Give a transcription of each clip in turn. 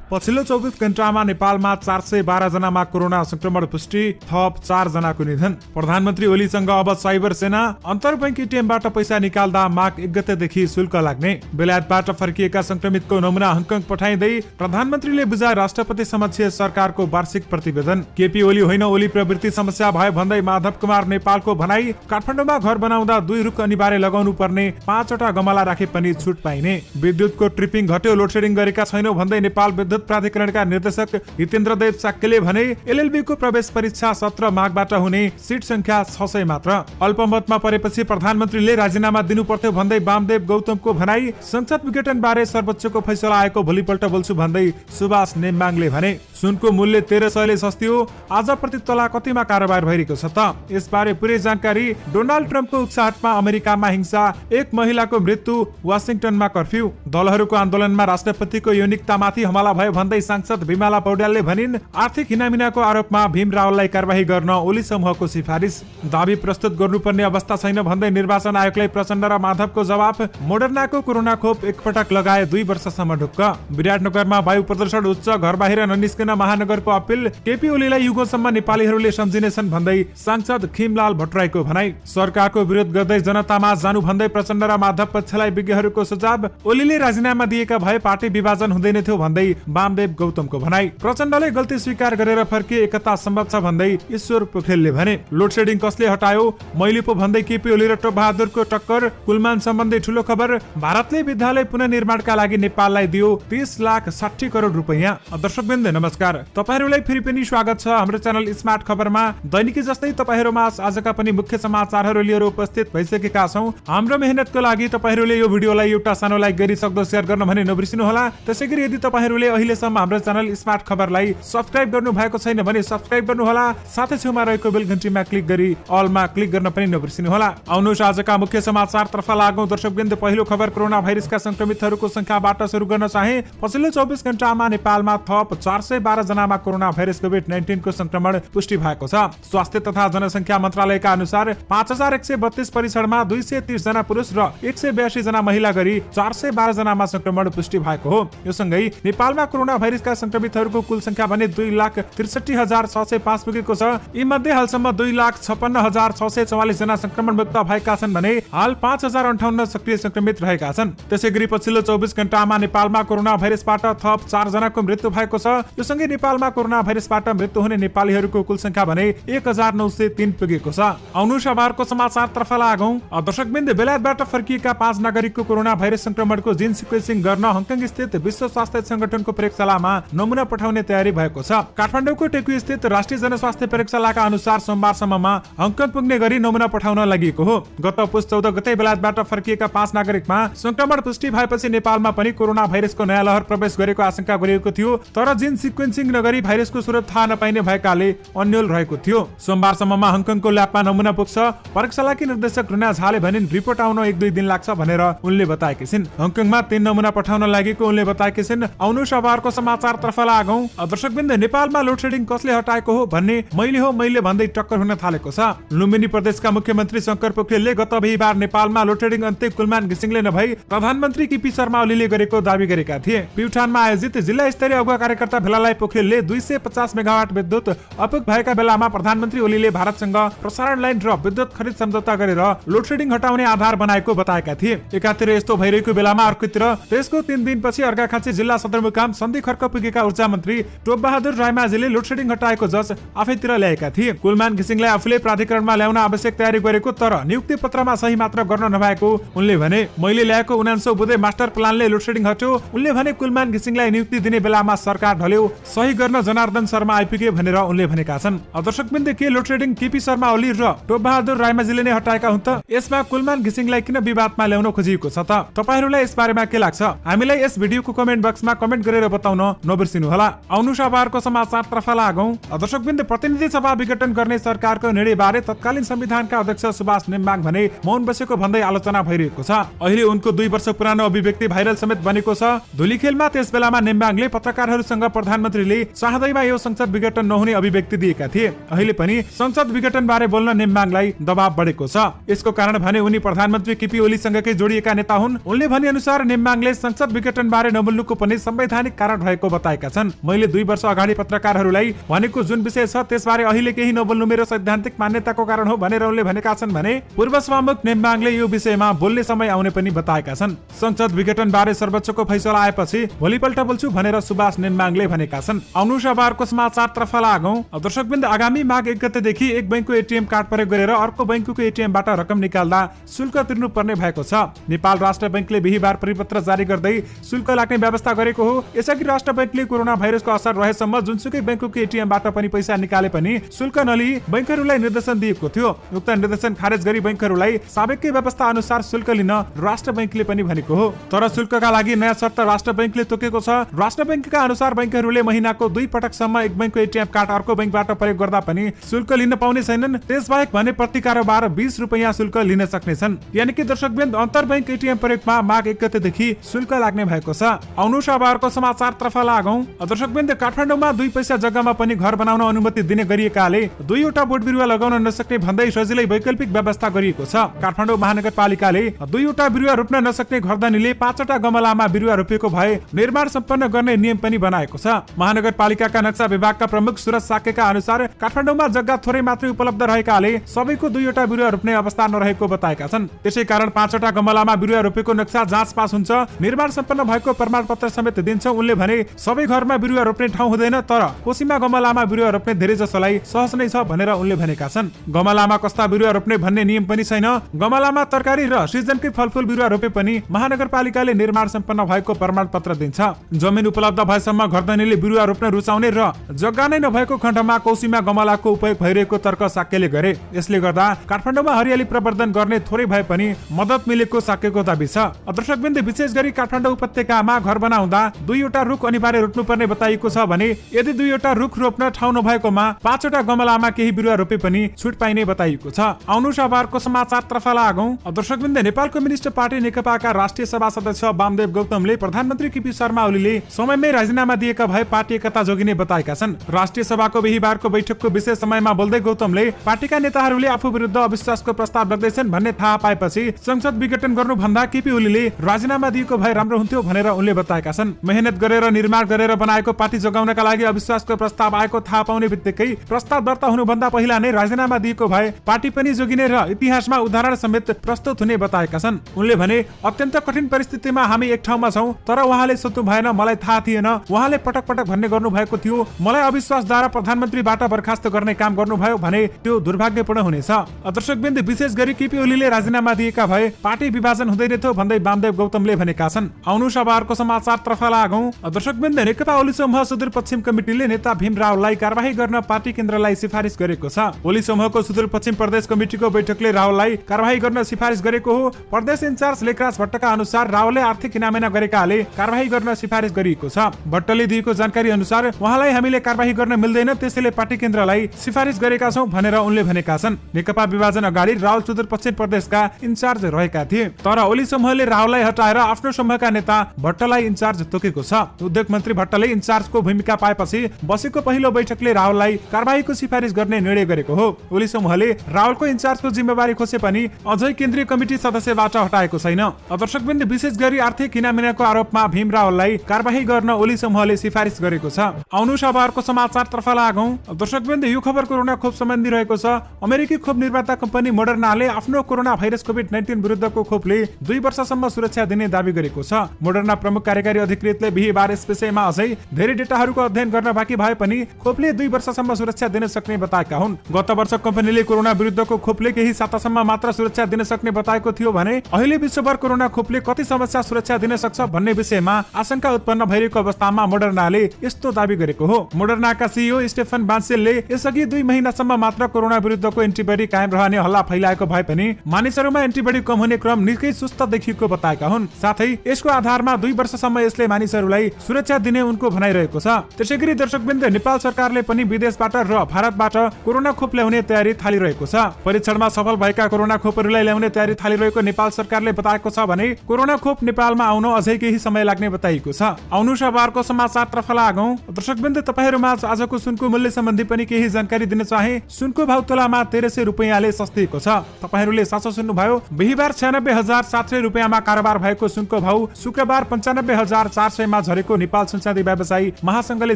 पछिल्लो 24 घण्टामा नेपालमा 412 जनामा कोरोना संक्रमण पुष्टि, थप 4 जनाको निधन। प्रधानमन्त्री ओलीसँग अब साइबर सेना। अन्तर्बैङ्क एटिएमबाट पैसा निकाल्दा माघ 1 गतेदेखि शुल्क लाग्ने। बेलायतबाट फर्किएका संक्रमितको नमुना हङकङ पठाइँदै प्रधानमन्त्रीले बुझाए राष्ट्रपति समक्ष सरकारको वार्षिक प्रतिवेदन। केपी ओली होइन, ओली प्रवृत्ति समस्या भयो भन्दै माधव कुमार नेपालको भनाई। काठमाडौँमा घर बनाउँदा 2 रुख अनिवार्य लगाउनु पर्ने, 5 वटा गमला राखे पनि छुट पाइने। विद्युतको ट्रिपिङ घट्यो, लोडसेडिङ गरेका छैनौं भन्दै नेपाल विद्युत प्राधिकरणका निर्देशक हितेन्द्र देव साक्यले भने। एलएलबी को प्रवेश परीक्षा 17 माघबाट हुने, सिट संख्या 600 मात्र। अल्पमतमा परेपछि प्रधानमन्त्रीले राजीनामा दिनु पर्थ्यो भन्दै वामदेव गौतमको भनाई। संसद विघटन बारे सर्वोच्चको फैसला आएको भोलिपल्ट बोल्छु भन्दै सुभाष नेम्बाङले भने। सुनको मूल्य 1300 ले सस्तियो, आज प्रति तोला कतिमा कारोबार भइरहेको छ त? यसबारे पुरै जानकारी। डोनाल्ड ट्रम्पको उक्साहटमा अमेरिकामा हिंसा, 1 महिलाको मृत्यु, वाशिंगटनमा कर्फ्यू। दलहरूको आन्दोलनमा राष्ट्रपतिको यौनिकतामाथि हमला भयो भन्दै सांसद विमला पौड्यालले भनिन्। आर्थिक हिनामिनाको आरोपमा भीम रावललाई कारबाही गर्न ओली समूहको सिफारिस। दाबी प्रस्तुत गर्नुपर्ने अवस्था छैन भन्दै निर्वाचन आयोगलाई प्रचण्ड र माधवको जवाफ। मोडर्नाको कोरोना खोप एकपटक लगाए 2 वर्षसम्म ढुक्क। विराटनगरमा वायु प्रदूषण उच्च, घर बाहिर ननिस्कन महानगरको अपील। केपी ओलीलाई युगौंसम्म नेपालीहरूले सम्झिनेछन् भन्दै सांसद खिमलाल भट्टराईको भनाई। सरकारको विरोध गर्दै जनतामा जानु भन्दै प्रचण्ड र माधव पक्षलाई विज्ञहरूको सुझाव। ओलीले राजीनामा दिएका भए पार्टी विभाजन हुँदैन थियो भन्दै वामदेव गौतमको भनाई। प्रचण्डले गल्ती स्वीकार गरेर फर्किए, एकता सम्भव छ भन्दै ईश्वर पोखरेलले भने। लोडसेडिङ कसले हटायो? मैले पो भन्दै केपी ओली र टोप बहादुरको टक्कर। कुलमान सम्बन्धी ठूलो खबर। भारतले विद्यालय पुनर्निर्माणका लागि नेपाललाई दियो 30,60 करोड रुपैयाँ। दर्शकवृन्द नमस्कार, तपाईहरुलाई फेरि पनि स्वागत छ हाम्रो च्यानल स्मार्ट खबरमा। दैनिकी जस्तै तपाईहरुमा आजका पनि मुख्य समाचारहरू लिएर उपस्थित भइसकेका छौं। हाम्रो मेहनतको लागि तपाईहरुले यो भिडियोलाई एउटा सानो लाइक गरी सक्दो शेयर गर्न भने नबिर्सिनु होला। त्यसैगरी यदि तपाईहरुले अहिलेसम्म हाम्रो च्यानल स्मार्ट खबरलाई सब्स्क्राइब गर्नु भएको छैन भने सब्स्क्राइब गर्नु होला। साथै छेउमा रहेको बेल घण्टीमा क्लिक गरी अलमा क्लिक गर्न पनि नबिर्सिनु होला। आउनुहोस् आजका मुख्य समाचारतर्फ लागौं। दर्शकवृन्द, पहिलो खबर कोरोना भाइरसका संक्रमितहरूको संख्याबाट सुरु गर्न चाहे। पछिल्लो 24 घण्टामा नेपालमा थप 412 जनामा कोरोना भाइरस कोभिड-19 को संक्रमण पुष्टि भएको छ। स्वास्थ्य तथा जनसंख्या मन्त्रालयका अनुसार 5132 परीक्षणमा 230 जना पुरुष र 182 जना महिला गरी 412 जनामा संक्रमण पुष्टि भएको हो। यो सँगै नेपालमा कोरोना भाइरसका संक्रमितहरूको कुल संख्या भने 2,63,605 पुगेको छ। यी मध्ये हालसम्म 2,56,644 जना संक्रमण मुक्त भएका छन् भने हाल 5,058 सक्रिय संक्रमित रहेका छन्। त्यसैगरी पछिल्लो 24 घण्टामा नेपालमा कोरोना भाइरसबाट थप 4 जनाको मृत्यु भएको छ। यो सँगै नेपालमा कोरोना भाइरसबाट मृत्यु हुने नेपालीहरूको कुल संख्या भने 1,903 पुगेको छ। आउनुहोस् अबको समाचारतर्फ लागौं। दर्शकवृन्द, बेलायतबाट फर्किएका 5 नागरिकको कोरोना भाइरस संक्रमणको जीन सिक्वेन्सिङ गर्न हङकङ स्थित विश्व स्वास्थ्य संगठनको प्रयोगशालामा नमुना पठाउने तयारी भएको छ। काठमाडौँको टेकु स्थित राष्ट्रिय जनस्वास्थ्य प्रयोगशालाका अनुसार सोमबारसम्ममा हङकङ पुग्ने गरी नमुना पठाउन लागि हो। गत पुस 14 गते बेलायतबाट फर्किएका 5 नागरिकमा संक्रमण पुष्टि भएपछि नेपालमा पनि कोरोना भाइरसको नयाँ लहर प्रवेश गरेको आशंका गरिएको थियो। तर जीन सिक्वेन्सिङ नगरी भाइरसको स्रोत थाहा नपाइने भएकाले अन्यल रहेको थियो। सोमबारसम्ममा हङकङको ल्याबमा नमुना पुग्छ। प्रयोगशालाकी निर्देशक रुना झाले भनिन्। रिपोर्ट आउन 1-2 दिन लाग्छ भनेर उनले बताएकी छिन्। हङकङमा 3 नमुना पठाउन लागेको उनले बताएकी छिन्। आउनुहोस् अबको समाचारतर्फ लागौं। दर्शकवृन्द, नेपालमा लोडसेडिङ कसले हटाएको हो भन्ने मैले भन्दै टक्कर हुन थालेको छ। लुम्बिनी प्रदेशका मुख्यमन्त्री शंकर पोखरेलले गत बिहीबार नेपालमा लोडसेडिङ अन्त्य कुलमान घिसिङले नभई प्रधानमन्त्री केपी शर्मा ओलीले गरेको दावी गरेका थिए। प्युठानमा आयोजित जिल्ला स्तरीय अगुवा कार्यकर्ता भेलालाई पोखरेलले 250 मेगावाट विद्युत अपुग भएका बेलामा प्रधानमन्त्री ओलीले भारतसँग प्रसारण लाइन र विद्युत खरिद सम्झौता गरेर लोडसेडिङ हटाउने आधार बनाएको बताएका थिए। एकातिर यस्तो भइरहेको बेलामा अर्कोतिर त्यसको 3 दिनपछि अर्घाखाँची जिल्ला सदरमुकाम सन्धि खर्क पुगेका ऊर्जा मन्त्री टोप बहादुर रायमाझीले लोडसेडिङ हटाएको जस आफैतिर ल्याएका थिए। कुलमान घिसिङलाई आफूले प्राधिकरणमा ल्याउन आवश्यक तयारी गरेको तर नियुक्ति पत्रमा सही मात्र गर्न नभएको उनले भने। मैले ल्याएको 49 बुँदे मास्टर प्लानले लोडसेडिङ हट्यो। उनले भने कुलमान घिसिङलाई नियुक्ति दिने बेलामा सरकार ढल्यो, सही गर्न जनार्दन शर्मा आइपुगे भनेर उनले भनेका छन्। दर्शकवृन्द, के लोडसेडिङ केपी शर्मा ओली र टोप बहादुर रायमाझीले नै हटाएका हुन् त? यसमा कुलमान घिसिङलाई किन विवादमा ल्याउन खोजिएको छ त? तपाईहरुलाई यसबारेमा के लाग्छ? हामीलाई यस भिडियोको कमेन्ट बक्समा कमेन्ट गरेर बताउन नबिर्सिनु होला। आउनुहोस् अबको समाचारतर्फ लागौं। दर्शकवृन्द, प्रतिनिधि सभा विघटन गर्ने सरकारको निर्णयबारे तत्कालीन संविधानका अध्यक्ष सुभाष नेम्बाङ भने मौन बसेको भन्दै आलोचना भइरहेको छ। अहिले उनको 2 वर्ष पुरानो अभिव्यक्ति भाइरल समेत बनेको छ। धुलीखेलमा त्यस बेलामा नेम्बाङले पत्रकारहरूसँग प्रधानमन्त्रीले चाहदैमा यो संसद विघटन नहुने अभिव्यक्ति दिएका थिए। अहिले पनि संसद विघटन बारे बोल्न नेम्बाङलाई दबाब बढेको छ। यसको कारण भने उनी प्रधानमन्त्री केपी ओलीसँगकै जोडिएका नेता हुन्। उनले भने अनुसार नेम्बाङले संसद विघटन बारे नबोल्नुको पनि संवैधानिक कारण रहेको बताएका छन्। मैले 2 वर्ष अगाडि पत्रकारहरूलाई भनेको जुन विषय छ त्यसबारे अहिले केही नबोल्नु मेरो सैद्धान्तिक मान्यताको कारण हो भनेर उनले भनेका छन् भने पूर्व सभामुख नेम्बाङले यो विषयमा बोल्ने समय आउने पनि बताएका छन्। संसद विघटन बारे सर्वोच्चको फैसला आएपछि भोलिपल्ट बोल्छु भनेर सुभाष नेम्बाङले भनेका छन्। आउनु सभाको समाचार तर्फ लागौं। दर्शकवृन्द, आगामी माघ 1 गतेदेखि एक बैंकको एटीएम कार्ड प्रयोग गरेर अर्को बैंकको एटीएमबाट रकम निकाल्दा शुल्क तिर्नु पर्ने भएको छ। नेपाल राष्ट्र बैंकले बिहीबार परिपत्र जारी गर्दै शुल्क लाग्ने व्यवस्था गरेको हो। यसअघि राष्ट्र बैंकले कोरोना भाइरसको असर रहेसम्म जुनसुकै बैंकको एटीएमबाट पनि पैसा निकाले पनि शुल्क नलिई बैंकहरूलाई निर्देशन दिएको थियो। उक्त निर्देशन खारेज गरी बैंकहरूलाई साबिककै व्यवस्था अनुसार शुल्क लिन राष्ट्र बैंकले पनि भनेको हो। तर शुल्कका लागि नयाँ शर्त राष्ट्र बैंकले तोकेको छ। राष्ट्र बैंकका अनुसार बैंकहरूले महिनाको 2 पटकसम्म एक बैंकको एटीएम कार्ड अर्को बैंकबाट प्रयोग गर्दा पनि शुल्क लिन पाउने छैनन्। त्यसबाहेक भने प्रति कारोबार 20 रुपैयाँ शुल्क लिन सक्नेछन्। यानि कि दर्शकवृन्द, अन्तर बैंक एटीएम प्रयोगमा माघ 1 गतेदेखि शुल्क लाग्ने भएको छ। आउनु सभाको समाचार तर्फ लागौं। दर्शकवृन्द, काठमाडौँमा 2 पैसा जग्गामा पनि घर बनाउन अनुमति दिने गरिएकाले 2वटा बोट बिरुवा लगाउन नसक्ने भन्दै सजिलै वैकल्पिक व्यवस्था गरिएको छ। काठमाडौँ महानगरपालिकाले 2वटा बिरुवा रोप्न नसक्ने घरधनीले 5वटा गमलामा बिरुवा रोपेको भए निर्माण सम्पन्न गर्ने नियम पनि बनाएको छ। महानगरपालिकाका नक्सा विभागका प्रमुख सुरज साकेका अनुसार काठमाडौँमा जग्गा थोरै मात्रै उपलब्ध रहेकाले सबैको 2वटा बिरुवा रोप्ने अवस्था नरहेको बताएका छन्। त्यसै कारण 5वटा गमलामा बिरुवा रोपेको नक्सा जाँच पास हुन्छ, निर्माण सम्पन्न भएको प्रमाणपत्र समेत दिन्छ। उनले भने सबै घरमा बिरुवा रोप्ने ठाउँ हुँदैन, तर कोसीमा गमलामा बिरुवा रोप्ने धेरै जसोलाई सहज नै छ भनेर उनले भनेका छन्। गमलामा कस्ता बिरुवा रोप्ने भन्ने नियम पनि छैन। गमलामा तरकारी र सिजनकै फलफुल बिरुवा रोपे पनि महानगरपालिकाले निर्माण सम्पन्न भएको प्रमाणपत्र दिन्छ। जमिन उपलब्ध भएसम्म घरधनीले बिरुवा रोप्न रुचाउने र जग्गा नै नभएको खण्डमा कोसीमा गमलाको उपयोग भइरहेको तर्क साक्यले गरे। यसले गर्दा काठमाडौँमा हरियाली प्रवर्धन गर्ने थोरै भए पनि मद्दत मिलेको साक्यको दाबी छ। दर्शकवृन्द, विशेष गरी काठमाडौँ उपत्यकामा घर बनाउँदा 2वटा रुख अनिवार्य रोप्नुपर्ने बताइएको छ भने यदि 2वटा रुख रोप्न ठाउँ नभएकोमा 5वटा गमलामा केही बिरुवा रोपे पनि छुट पाइने बताइएको छ। आउनु सभाको समाचार तर्फ लागौं। दर्शकवृन्द, नेपाल कम्युनिस्ट पार्टी नेकपाका राष्ट्रिय सभा सदस्य वामदेव गौतमले प्रधानमन्त्री केपी शर्मा ओलीले समयमै राजीनामा दिएका भए पार्टी एकता जोगिने बताएका छन्। राष्ट्रिय सभाको बिहीबारको बैठकको विशेष समयमा बोल्दै गौतमले पार्टीका नेताहरूले आफू विरुद्ध अविश्वासको प्रस्ताव राख्दैछन् भन्ने थाहा पाएपछि संसद विघटन गर्नुभन्दा केपी ओलीले राजीनामा दिएको भए राम्रो हुन्थ्यो भनेर उनले बताएका छन्। मेहनत गरेर निर्माण गरेर बनाएको पार्टी जोगाउनका लागि अविश्वासको प्रस्ताव आएको थाहा पाउने बित्तिकै प्रस्ताव दर्ता हुनुभन्दा पहिला नै राजीनामा दिएको भए पार्टी पनि जोगिने र इतिहासमा उदाहरण समेत प्रस्तुत हुने बताएका छन्। उनले भने अत्यन्त कठिन परिस्थितिमा हामी एक ठाउँमा छौं, तर उहाँले सोच्नु भएन, मलाई थाहा थिएन, उहाँले पटक पटक भन्ने गर्नु भएको थियो, मलाई अविश्वासद्वारा प्रधानमन्त्रीबाट बर्खास्त गर्ने काम गर्नुभयो भने त्यो दुर्भाग्यपूर्ण हुनेछ। दर्शकवृन्द, विशेष गरी केपी ओलीले राजीनामा दिएका भए पार्टी विभाजन हुँदैन थियो भन्दै वामदेव गौतमले भनेका छन्। आउनु सभाको समाचार तर्फ लागौं। दर्शकवृन्द, नेकपा ओली समूह सुदूरपश्चिम कमिटिले नेता भीम रावललाई कारबाही गर्न पार्टी केन्द्रलाई सिफारिस गरेको छ। ओली समूहको सुदूरपश्चिम प्रदेश कमिटिको बैठकले रावललाई कारबाही गर्न सिफारिस गरेको हो। प्रदेश इन्चार्ज लेखराज भट्टका अनुसार रावलले आर्थिक इनामेना गरेकाले कारबाही गर्न सिफारिस गरिएको छ। भट्टले दिएको जानकारी अनुसार उहाँलाई हामीले कारबाही गर्न मिल्दैन, त्यसैले पार्टी केन्द्रलाई सिफारिस गरेका छौं भनेर उनले भनेका छन्। नेकपा विभाजन अगाडि रावल सुदूरपश्चिम प्रदेशका इन्चार्ज रहेका थिए, तर ओली समूहले रावललाई हटाएर आफ्नो समूहका नेता भट्टलाई इन्चार्ज तोकेको छ। उद्योग मन्त्री भट्टले इन्चार्जको भूमिका पाएपछि बसेको पहिलो बैठकले रावललाई कारबाहीको सिफारिस गर्ने निर्णय गरेको हो। ओली समूहले रावलको इन्चार्जको जिम्मेवारी खोसे पनि अझै केन्द्रीय कमिटी सदस्यबाट हटाएको छैन। दर्शकवृन्द, विशेष गरी आर्थिक इनामिनाको आरोपमा भीम रावललाई कारबाही गर्न ओली समूहले सिफारिस गरेको छ। आउनु सभाको समाचार तर्फ लागौं। दर्शकवृन्द, यो खबर कोरोना खोप सम्बन्धी रहेको छ। अमेरिकी खोप निर्माता कम्पनी मोडर्नाले आफ्नो कोरोना भाइरस कोभिड-19 विरुद्धको खोपले 2 वर्षसम्म सुरक्षा दिने दावी गरेको छ। मोडर्ना प्रमुख कार्यकारी अधिकृतले बिहीबार यस विषयमा अझै धेरै डेटाहरूको अध्ययन गर्न बाँकी भए पनि खोपले 2 वर्षसम्म सुरक्षा दिन सक्ने बताएका हुन्। गत वर्ष कम्पनीले कोरोना विरुद्धको खोपले केही सातासम्म मात्र सुरक्षा दिन सक्ने बताएको थियो भने अहिले विश्वभर कोरोना खोपले कति समस्या सुरक्षा दिन सक्छ भन्ने विषयमा आशंका उत्पन्न भइरहेको अवस्थामा मोडर्नाले यस्तो दावी गरेको हो। मोडर्नाका सीईओ स्टेफन बान्सेलले यसअघि 2 महिनासम्म मात्र कोरोना विरुद्धको एन्टिबडी कायम रहने हल्ला फैलाएको भए पनि मानिसहरूमा एन्टिबडी कम हुने क्रम निकै सुस्त देखिएको बताएका हुन्। साथै यसको आधारमा 2 वर्षसम्म यसले मानिसहरूलाई सुरक्षा दिने उनको भनाइरहेको छ। त्यसैगरी दर्शकवृन्द, नेपाल सरकारले पनि विदेशबाट र भारतबाट कोरोना खोप ल्याउने तयारी थालिरहेको छ। परीक्षणमा सफल भएका कोरोना खोपहरूलाई ल्याउने तयारी थालिरहेको नेपाल सरकारले बताएको छ भने कोरोना खोप नेपालमा आउन अझै केही समय लाग्ने बताइएको छ। आउनु सभाको समाचार तर्फ लागौं। दर्शकवृन्द, तपाईहरुमा आजको सुनको मूल्य सम्बन्धी पनि केही जानकारी दिन चाहे। सुनको भाउ तोलामा 1300 रुपैयाँले सस्तिएको छ। तपाईहरुले साँचो सुन्नुभयो। बिहीबार 96,700 रुपैयाँमा कारोबार भएको सुनको भाउ शुक्रबार 95,400 मा झरेको नेपाल सुनचाँदी व्यवसायी महासंघले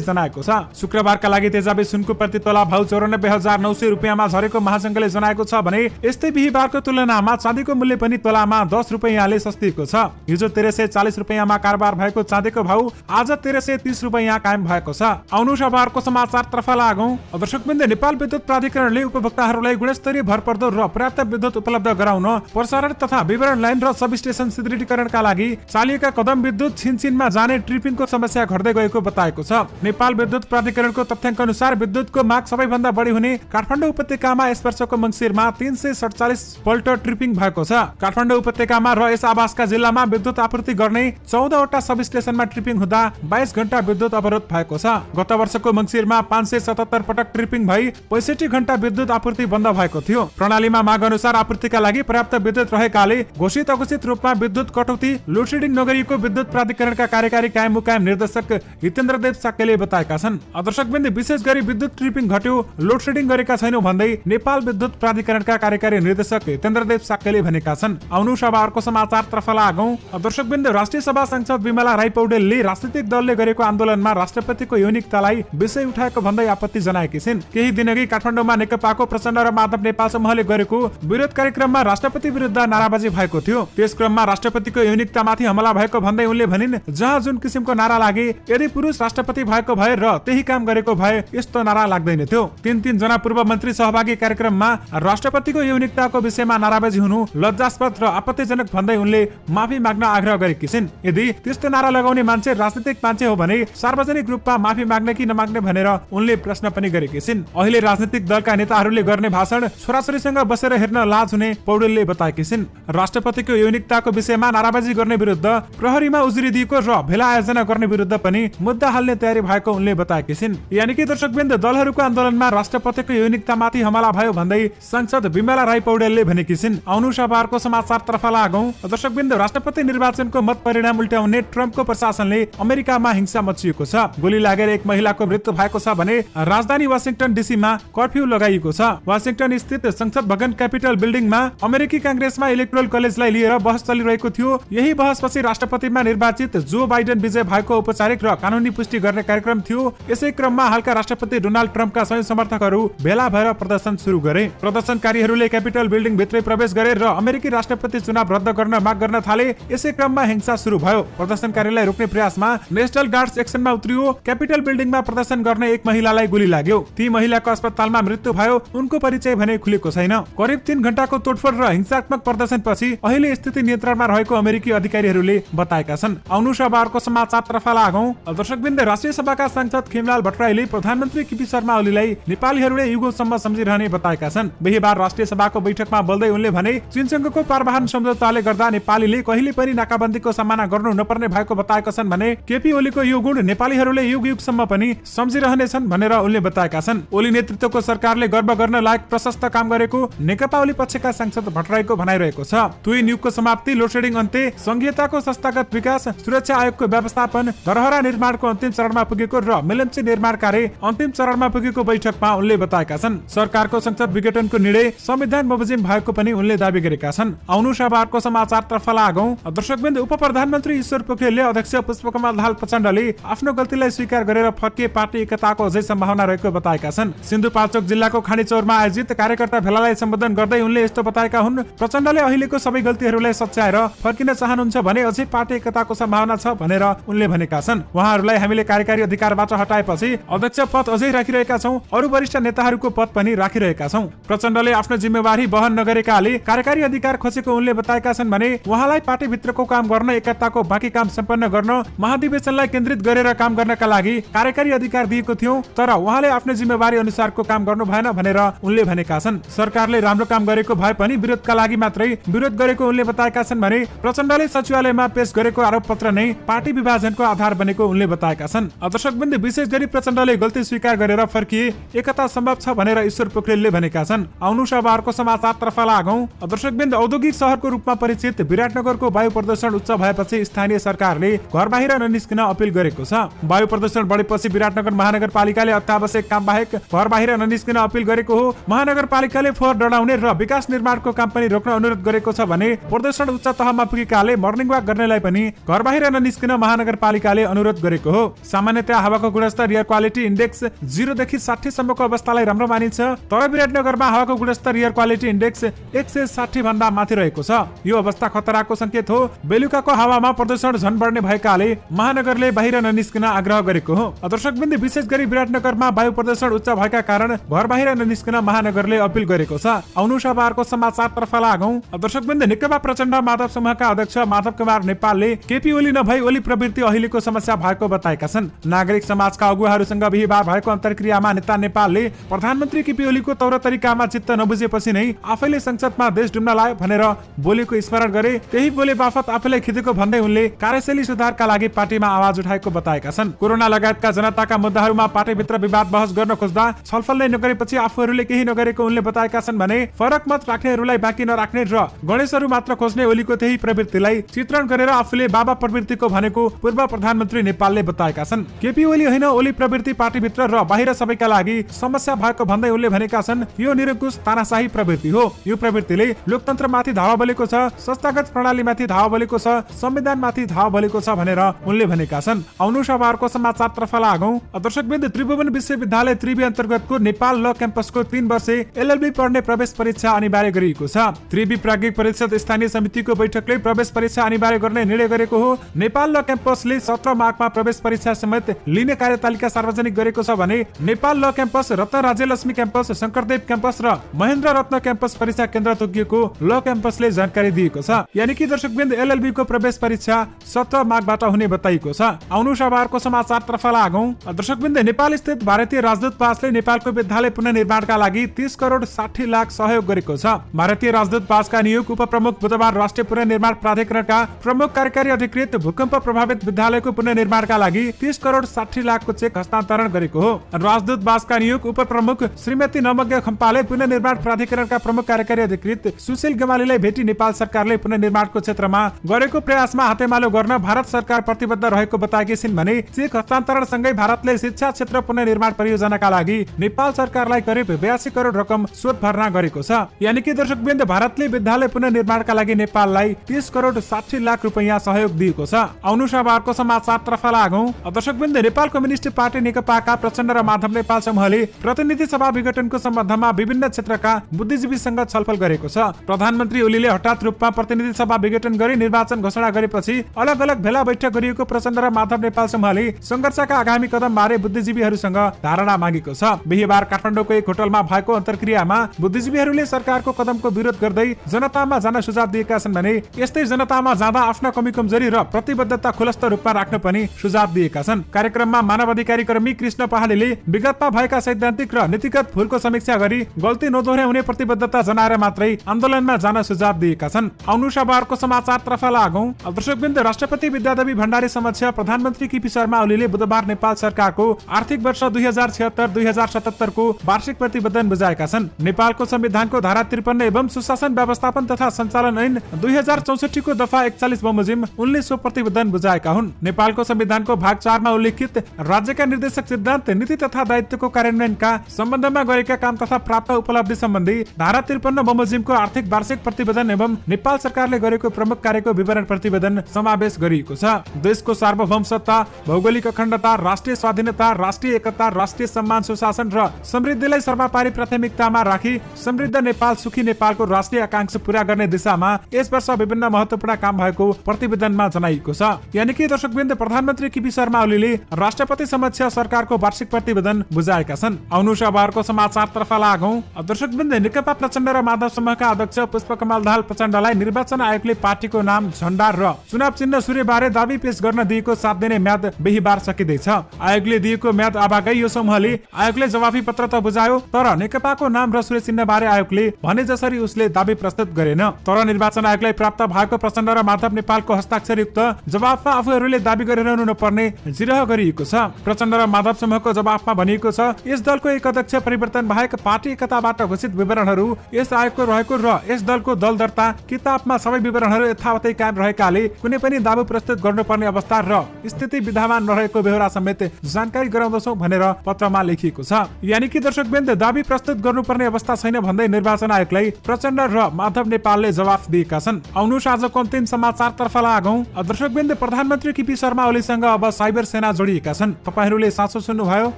जनाएको छ। शुक्रबारका लागि तेजाबी सुनको प्रति तोला भाउ 94,900 रुपियाँमा झरेको महासंघले जनाएको छ भने यस्तै बिहीबारको तुलनामा चाँदीको मूल्य पनि तोलामा 10 रुपियाँले सस्तिएको छ। हिजो 1340 रुपियाँमा कारोबार भएको चाँदीको भाउ आज 1330 रुपियाँ कायम भएको छ। आउनु सभारको समाचारतर्फ लागौं। दर्शकवृन्द, नेपाल विद्युत प्राधिकरणले उपभोक्ताहरूलाई गुणस्तरीय भरपर्दो र पर्याप्त विद्युत उपलब्ध गराउन प्रसारण तथा विवरण लाइन र सबस्टेशन सुदृढीकरणका लागि चालिएका कदम विद्युत छिनछिनमा जाने ट्रिपिङको समस्या घट्दै गएको बताएको छ। नेपाल विद्युत प्राधिकरणको तथ्याङ्क अनुसार विद्युतको माग सबैभन्दा बढी हुने काठमाडौँ उपत्यकामा यस वर्षको मङ्सिरमा 347 पल्ट ट्रिपिङ भएको छ। काठमाडौँ उपत्यकामा र यस आवासका जिल्लामा विद्युत आपूर्ति गर्ने 14 वटा सबस्टेशनमा ट्रिपिङ हुँदा 22 घण्टा विद्युत अवरोध भएको छ। गत वर्षको मङ्सिरमा 577 पटक ट्रिपिङ भई 65 घण्टा विद्युत आपूर्ति बन्द भएको थियो। प्रणालीमा माग अनुसार आपूर्तिका लागि पर्याप्त विद्युत रहेकाले घोषित अघोषित रूपमा विद्युत कटौती लोडसेडिङ नगरिएको विद्युत प्राधिकरणका कार्यकारी कायम मुकायम निर्देशक हितेन्द्र देव साक्यले बताएका छन्। दर्शकवृन्द, विशेष गरी विद्युत ट्रिपिङ घट्यो, लोडसेडिङ गरेका छैनौं भन्दै नेपाल विद्युत प्राधिकरणका कार्यकारी निर्देशक हितेन्द्र देव साक्यले भनेका छन्। आउनु सभाको समाचारतर्फ लागौं। दर्शकवृन्द, राष्ट्रिय सभा सांसद विमला राई पौडेलले राजनीतिक दलले गरेको आन्दोलनमा राष्ट्रपतिको यौनिकतालाई विषय उठाएको भन्दै आपत्ति जनाएकी छिन्। केही दिनअघि काठमाडौँमा नेकपाको प्रचण्ड र माधव नेपाल समूहले गरेको विरोध कार्यक्रममा राष्ट्रपति विरुद्ध नाराबाजी भएको थियो। त्यस क्रममा राष्ट्रपतिको यौनिकतामाथि हमला भएको भन्दै उनले भनिन्, जहाँ जुन किसिमको नारा लागे, यदि पुरुष राष्ट्रपति भएको भए र त्यही काम गरेको भए यस्तो नारा लाग्दैन थियो। 3 जना पूर्व मन्त्री सहभागी कार्यक्रममा राष्ट्रपतिको यौनिकताको विषयमा नाराबाजी हुनु लज्जास्पद र आपत्तिजनक भन्दै उनले माफी माग्न आग्रह गरेकी छिन्। यदि त्यस्तो नारा लगाउने मान्छे राजनीतिक मान्छे हो भने सार्वजनिक रूपमा माफी माग्ने कि नमाग्ने भनेर उनले प्रश्न पनि गरेकी छिन्। अहिले राजनीतिक दलका नेताहरूले गर्ने भाषण छोराछोरीसँग बसेर हेर्न लाज हुने पौडेलले बताएकी छिन्। राष्ट्रपतिको यौनिकताको विषयमा नाराबाजी गर्ने विरुद्ध प्रहरीमा उजुरी दिएको र भेला आयोजना गर्ने विरुद्ध पनि मुद्दा हाल्ने तयारी भएको उनले बताएकी छिन्। यानि कि दर्शकवृन्द, दलहरूको आन्दोलनमा राष्ट्रपतिको यौनिकतामाथि हमला भयो भन्दै सांसद विमला राई पौडेलले भनेकी छिन्। आउनु सभाको समाचारतर्फ लागौं। दर्शकवृन्द, राष्ट्रपति निर्वाचनको मत परिणाम उल्टाउने ट्रम्पको प्रशासनले अमेरिकामा हिंसा मचिएको छ। गोली लागेर एक महिलाको मृत्यु भएको छ भने राजधानी वाशिंगटन डीसीमा कर्फ्यू लगाइएको छ। वाशिंगटन स्थित संसद भवन क्यापिटल बिल्डिङमा अमेरिकी कांग्रेसमा इलेक्टोरल कलेजलाई लिएर बहस चलिरहेको थियो। यही बहसपछि राष्ट्रपतिमा निर्वाचित जो बाइडेन विजय भएको औपचारिक र कानूनी पुष्टि गर्ने कार्यक्रम थियो। यसै क्रममा हालका राष्ट्रपति डोनाल्ड ट्रम्पका सबै समर्थकहरू भेला भएर प्रदर्शन सुरु गरे। प्रदर्शनकारीहरूले क्यापिटल बिल्डिङ भित्रै प्रवेश गरे र अमेरिकी राष्ट्रपति चुनाव रद्द गर्न माग गर्न थाले। यसै क्रममा हिंसा सुरु भयो। प्रदर्शनकारीलाई रोक्ने प्रयासमा नेशनल गार्ड्स एक्सनमा उत्रियो। क्यापिटल बिल्डिङमा प्रदर्शन गर्ने एक महिलालाई गोली लाग्यो। ती महिलाको अस्पतालमा मृत्यु भयो। उनको परिचय भने खुलेको छैन। करिब 3 घण्टाको तोडफोड र हिंसात्मक प्रदर्शनपछि अहिले स्थिति नियन्त्रणमा रहेको अमेरिकी अधिकारीहरूले बताएका छन्। आउनु सभाको समाचारतर्फ लागौं। दर्शकवृन्द, राष्ट्रिय सभाका सांसद खेमलाल भट्टराईले प्रधानमन्त्री केपी शर्मा ओलीलाई नेपालीहरूले युगौंसम्म सम्झिरहने बताएका छन्। बिहीबार राष्ट्रिय सभाको बैठकमा बोल्दै उनले भने, चीनसँगको पारवाहन सम्झौताले गर्दा नेपालीले कहिले पनि नाकाबन्दीको सामना गर्नु नपर्ने भएको बताएका छन् भने केपी ओलीको यो गुण नेपालीहरूले युग युगसम्म पनि सम्झिरहनेछन् भनेर उनले बताएका छन्। ओली नेतृत्वको सरकारले गर्व गर्न लायक प्रशस्त काम गरेको नेकपा ओली पक्षका सांसद भट्टराईको भनाइरहेको छ। ट्विन युगको समाप्ति, लोडसेडिङ अन्त्य, संघीयताको संस्थागत विकास, सुरक्षा आयोगको व्यवस्थापन, धरहरा निर्माणको अन्तिम चरणमा पुगेको र मेलम्ची निर्माण कार्य अन्तिम चरणमा पुगेको बैठकमा उनले बताएका छन्। सरकारको संसद विघटनको निर्णय संविधान बमोजिम भएको पनि उनले दाबी गरेका छन्। आउनु सभाको समाचारतर्फ लागौं। दर्शकवृन्द, उप प्रधानमन्त्री ईश्वर पोखरेलले अध्यक्ष पुष्पकमल दाहाल प्रचण्डले आफ्नो गल्तीलाई स्वीकार गरेर फर्किए पार्टी एकताको अझै सम्भावना रहेको बताएका छन्। सिन्धुपाल्चोक जिल्लाको खानीचौरमा आयोजित कार्यकर्ता भेलालाई सम्बोधन गर्दै उनले यस्तो बताएका हुन्, प्रचण्डले अहिलेको सबै गल्तीहरूलाई सच्याएर फर्किन चाहनुहुन्छ भने अझै पार्टी एकताको सम्भावना छ भनेर उनले भनेका छन्। उहाँहरूलाई हामीले कार्यकारी अधिकारबाट हटाएपछि अध्यक्ष पद अझै राखिरहेका छौं, अरू वरिष्ठ नेताहरूको पद पनि राखिरहेका छौं। प्रचण्डले आफ्नो जिम्मेवारी वहन नगरेकाले कार्यकारी अधिकार खोजेको उनले बताएका छन् भने उहाँलाई पार्टी भित्रको काम गर्न, एकताको बाँकी काम सम्पन्न गर्न, महाधिवेशनलाई केन्द्रित गरेर काम गर्नका लागि कार्यकारी अधिकार दिएको थियो, तर उहाँले आफ्नो जिम्मेवारी अनुसारको काम गर्नु भएन भनेर उनले भनेका छन्। सरकारले राम्रो काम गरेको भए पनि विरोधका लागि मात्रै विरोध गरेको उनले बताएका छन् भने प्रचण्डले सचिवालयमा पेश गरेको आरोप पत्र नै पार्टी विभाजनको आधार बनेको उनले बताएका छन्। दर्शकवृन्द, विशेष गरी प्रचण्डले गल्ती स्वीकार गरेर फर्किए एकता सम्भव छ भनेर ईश्वर पोखरेलले भनेका छन्। आउनु सभाको समाचारतर्फ लागौं। दर्शकवृन्द, औद्योगिक शहरको रूपमा परिचित विराटनगरको वायु प्रदूषण उच्च भएपछि स्थानीय सरकारले घर बाहिर ननिस्किन अपिल गरेको छ। वायु प्रदूषण बढेपछि विराटनगर महानगरपालिकाले अत्यावश्यक काम बाहेक घर बाहिर ननिस्किन अपिल गरेको हो। महानगरपालिकाले फोहोर डढाउने र विकास निर्माणको काम पनि रोक्न अनुरोध गरेको छ भने प्रदूषण उच्च तहमा पुगेकाले मर्निङ वाक गर्नेलाई पनि घर बाहिर ननिस्किन महानगरपालिकाले अनुरोध गरेको हो। सामान्यतया हावाको गुणस्तर एयर क्वालिटी इन्डेक्स 0 देखि 60 सम्मको अवस्थालाई राम्रो मानिन्छ, तर विराटनगरमा हावाको गुणस्तर एयर क्वालिटी इन्डेक्स 160 भन्दा माथि रहेको छ। यो अवस्था खतराको संकेत हो। बेलुकाको हावामा प्रदूषण झन बढ्ने भएकाले महानगरले बाहिर ननिस्कन आग्रह गरेको हो। दर्शकबिन्दु, विशेष गरी विराटनगरमा वायु प्रदूषण उच्च भएका कारण घर बाहिर ननिस्कन महानगरले अपील गरेको छ। आउनु शहरको समाचारतर्फ लागौं। दर्शकबिन्दु, नेकपा प्रचण्ड माधव समूहका अध्यक्ष माधव कुमार नेपालले केपी ओली नभई ओली प्रवृत्ति अहिलेको समस्या भएको बताएका छन्। नागरिक समाजका अगुवाहरूसँग बिहिबार भएको अन्तर्क्रियामा नेता नेपालले प्रधानमन्त्री केपी ओलीको तौर तरिकामा चित्त नबुझेपछि नै आफैले संसदमा देश डुब्न लायो भनेर बोलेको स्मरण गरे। त्यही बोले बापत आफैलाई खिदेको भन्दै उनले कार्यशैली सुधारका लागि पार्टीमा आवाज उठाएको बताएका छन्। कोरोना लगायतका जनताका मुद्दाहरूमा पार्टीभित्र विवाद बहस गर्न खोज्दा छलफल नै नगरेपछि आफूहरूले केही नगरेको उनले बताएका छन् भने फरक मत राख्नेहरूलाई बाँकी नराख्ने र गणेशहरू मात्र खोज्ने ओलीको त्यही प्रवृत्तिलाई चित्रण गरेर आफूले बाबा प्रवृत्तिको भनेको पूर्व प्रधानमन्त्री नेपालले बताएका छन्। केपी ओली होइन, ओली प्रवृत्ति पार्टीभित्र र बाहिर सबैका लागि समस्या भएको भन्दै उनले भनेका छन्, यो निरङ्कुश तानाशाही प्रवृत्ति हो। यो प्रवृत्तिले लोकतन्त्रमाथि धावा बोलेको छ, संस्थागत प्रणालीमाथि धावा बोलेको छ, संविधानमाथि धावा बोलेको छ भनेर उनले भनेका छन्। आउनु शहरको समाचारतर्फ लागौं। दर्शकबिन्दु, त्रिभुवन विश्वविद्यालय त्रिवी अन्तर्गतको नेपाल ल क्याम्पसको 3 वर्षे एलएलबी पढ्ने प्रवेश परीक्षा अनिवार्य गरिएको छ। त्रिवी प्राज्ञिक परिषद स्थानीय समितिको बैठकले प्रवेश परीक्षा अनिवार्य गर्ने निर्णय गरेको हो। नेपाल ल क्याम्पसले 17 मार्चमा प्रवेश परीक्षा समेत लिने कार्यतालिका सार्वजनिक गरेको छ भने नेपाल ल क्याम्पस, रत्न राज्यलक्ष्मी क्याम्पस, शंकरदेव क्याम्पस र महेन्द्र रत्न क्याम्पस परीक्षा केन्द्र तोकिएको ल क्याम्पसले जानकारी दिएको छ। यानि कि दर्शकबिन्दु, एलएलबी को प्रवेश परीक्षा 17 मार्चबाट हुने बताइएको छ। आउनु शहरको समाचारतर्फ लागौं। दर्शकबिन्दु, नेपाल स्थित भारतीय राजदूतावासले नेपालको विद्यालय पुनर्निर्माणका लागि 30 करोड 60 लाख सहयोग गरेको छ। भारतीय राजदूतावासका नियुक्त उपप्रमुख बुधबार राष्ट्रिय पुनर्निर्माण प्राधिकरणका प्रमुख कार्यकारी अधिकृत भूकम्प प्रभावित विद्यालयको पुनर्निर्माणका लागि 30 करोड 60 लाखको चेक हस्तान्तरण गरेको हो। राजदूतावासका नियुक्त उपप्रमुख श्रीमती नमज्ञ खम्पाले पुनर्निर्माण प्राधिकरणका प्रमुख कार्यकारी अधिकृत सुशील गमालीलाई भेटी नेपाल सरकारले पुनर्निर्माणको क्षेत्रमा गरेको प्रयासमा हातेमालो गर्न भारत सरकार प्रतिबद्ध रहेको बताएकी छिन् भने चेक हस्तान्तरण सँगै भारतले शिक्षा क्षेत्र पुनर्निर्माण परियोजनाका लागि नेपाल सरकारलाई करिब 82 करोड रकम स्रोत भर्ना गरेको छ। यानि कि दर्शकबिन्दु, भारतले विद्यालय पुनर्निर्माणका लागि नेपाललाई 30 करोड 60 लाख रुपैयाँ सहयोग दिएको छ। आउनु शहरको समाचारतर्फ लागौं। दर्शकबिन्दु, नेपाल कम्युनिस्ट पार्टी नेकपाका प्रचण्ड र माधव नेपाल समूहले प्रतिनिधि सभा विघटनको सम्बन्धमा विभिन्न क्षेत्रका बुद्धिजीवीसँग छलफल गरेको छ। प्रधानमन्त्री ओलीले हठात रूपमा प्रतिनिधि सभा विघटन गरी निर्वाचन घोषणा गरेपछि अलग अलग भेला बैठक गरिएको प्रचण्ड र माधव नेपाल समूहले संघर्षका आगामी कदम बारे बुद्धिजीवीहरूसँग धारणा मागेको छ। बिहिबार काठमाडौँको एक होटलमा भएको अन्तर्क्रियामा बुद्धिजीवीहरूले सरकारको कदमको विरोध गर्दै जनतामा जान सुझाव दिएका छन् भने यस्तै जनतामा जाँदा आफ्ना कमी कमजोरी र प्रतिबद्धता खुलस्त रूपमा राख्न पनि सुझाव दिएका छन्। कार्यक्रममा मानव अधिकारी कर्मी कृष्ण पहाडेले विगतमा भएका सैद्धान्तिक र नीतिगत भुलको समीक्षा गरी गल्ती नदोहोर्याउने प्रतिबद्धता जनाएर मात्रै आन्दोलनमा जान सुझाव दिएका छन्। आउनु शहरको समाचारतर्फ लागौं। दर्शकबिन्दु, राष्ट्रपति विद्यादेवी भण्डारी समक्ष प्रधानमन्त्री केपी शर्मा ओलीले बुधबार नेपाल सरकारको आर्थिक वर्ष 2076-2077 को वार्षिक प्रतिवेदन बुझाएका छन्। नेपालको संविधानको धारा 53 एवं सुशासन व्यवस्थापन तथा सञ्चालन ऐन 2064 को दफा 41 बमोजिम उनले सो प्रतिवेदन बुझाएका हुन्। नेपालको संविधानको भाग 4 मा उल्लेखित राज्यका निर्देशक सिद्धान्त, नीति तथा दायित्वको कार्यान्वयनका सम्बन्धमा गरेका काम तथा प्राप्त उपलब्धि सम्बन्धी धारा 53 बमोजिमको आर्थिक वार्षिक प्रतिवेदन एवं नेपाल सरकारले गरेको प्रमुख कार्यको विवरण प्रतिवेदन समावेश गरिएको छ। देशको सार्वभौम सत्ता, भौगोलिक अखण्डता, राष्ट्रिय स्वाधीनता, राष्ट्रिय एकता, राष्ट्रिय सम्मान, सुशासन र समृद्धिलाई सर्वोपरि प्राथमिकतामा राखी समृद्ध नेपाल, सुखी नेपालको राष्ट्रिय आकांक्षा पूरा गर्ने दिशामा यस वर्ष विभिन्न महत्त्वपूर्ण काम भएको प्रतिवेदनमा जनाइएको छ। यानि कि दर्शकबिन्दु, प्रधानमन्त्री केपी शर्मा ओलीले राष्ट्रपति समक्ष सरकारको वार्षिक प्रतिवेदन बुझाएका छन्। आउनु शहरको समाचारतर्फ लागौं। दर्शकबिन्दु, नेकपा प्रचण्ड र माधव समूहका अध्यक्ष पुष्पकमल दाहाल प्रचण्डलाई निर्वाचन आयोगले पार्टीको नाम, झण्डा र चुनाव चिन्ह सूर्यबारे दाबी पेश गर्न दिएको 7 दिने म्याद बिहिबार सकिँदैछ। आयोगले दिएको म्याद अभागै यो समूहले आयोगले जवाफी पत्र त बुझायो, तर नेकपाको नाम र सूर्य चिन्ह बारे आयोगले भने जसरी उसले दाबी प्रस्तुत गरेन। तर निर्वाचन आयोगलाई प्राप्त भएको प्रचण्ड र माधव नेपालको हस्ताक्षरयुक्त जवाफमा आफूहरूले दाबी गरिरहनु नपर्ने जिरह गरिएको छ। प्रचण्ड र माधव समूहको जवाफमा भनिएको छ, यस दलको एक अध्यक्ष परिवर्तन बाहेक पार्टी एकताबाट घोषित विवरणहरू यस आयोगको रहेको र यस दलको दल दर्ता किताबमा सबै विवरणहरू यथावतै कायम रहेकाले कुनै पनि दाबी प्रस्तुत गर्नुपर्ने अवस्था र स्थिति विधामान रहेको बेहोरा समेत जानकारी गराउँदछौं भनेर पत्रमा लेखिएको छ। यानि कि दर्शकबिन्दु, दाबी प्रस्तुत गर्नुपर्ने अवस्था छैन भन्दै निर्वाचन आयोगलाई प्रचण्ड र माधव नेपालले जवाफ दिएका छन्। आउनु आजको अन्तिम समाचारतर्फ लागौं। दर्शकबिन्दु, प्रधानमन्त्री प्रधानमन्त्री केपी शर्मा ओलीसँग अब साइबर सेना जोडिएका छन्। तपाईहरूले साँचो सुन्नुभयो।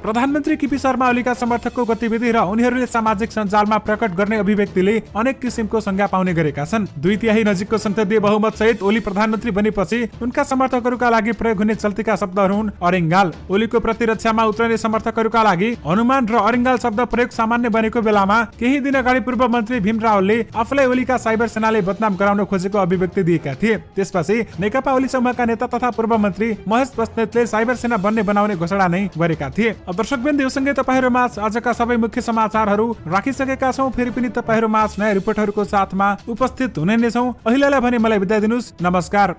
प्रधानमन्त्री केपी शर्मा ओलीका समर्थकको गतिविधि र उनीहरूले सामाजिक सञ्जालमा प्रकट गर्ने अभिव्यक्तिले अनेक किसिमको संज्ञा पाउने गरेका छन्। 2/3 नजिकको संसदीय बहुमत सहित ओली प्रधानमन्त्री बनेपछि उनका समर्थकहरूका लागि प्रयोग हुने चल्तीका शब्दहरू हुन् अरिङ्गाल। ओलीको प्रतिरक्षामा उत्रने समर्थकहरूका लागि हनुमान र अरिङ्गाल शब्द प्रयोग सामान्य बनेको बेलामा केही दिन अगाडि पूर्व मन्त्री भीम रावलले आफूलाई ओलीका साइबर सेनाले बदनाम गराउन खोजेको अभिव्यक्ति दिएका थिए। त्यसपछि नेकपा ओली समूहका नेता तथा पूर्व मन्त्री महेश बस्नेतले साइबर सेना बन्ने बनाउने घोषणा नै गरेका थिए। दर्शकवृन्द, यो सँगै तपाईहरूमाझ आजका सबै मुख्य समाचारहरू राखिसकेका छौं। फेरि पनि तपाईहरूमाझ नयाँ रिपोर्टहरूको साथमा उपस्थित हुने नै छौं। अहिलेलाई भने मलाई बिदा दिनुस्। नमस्कार।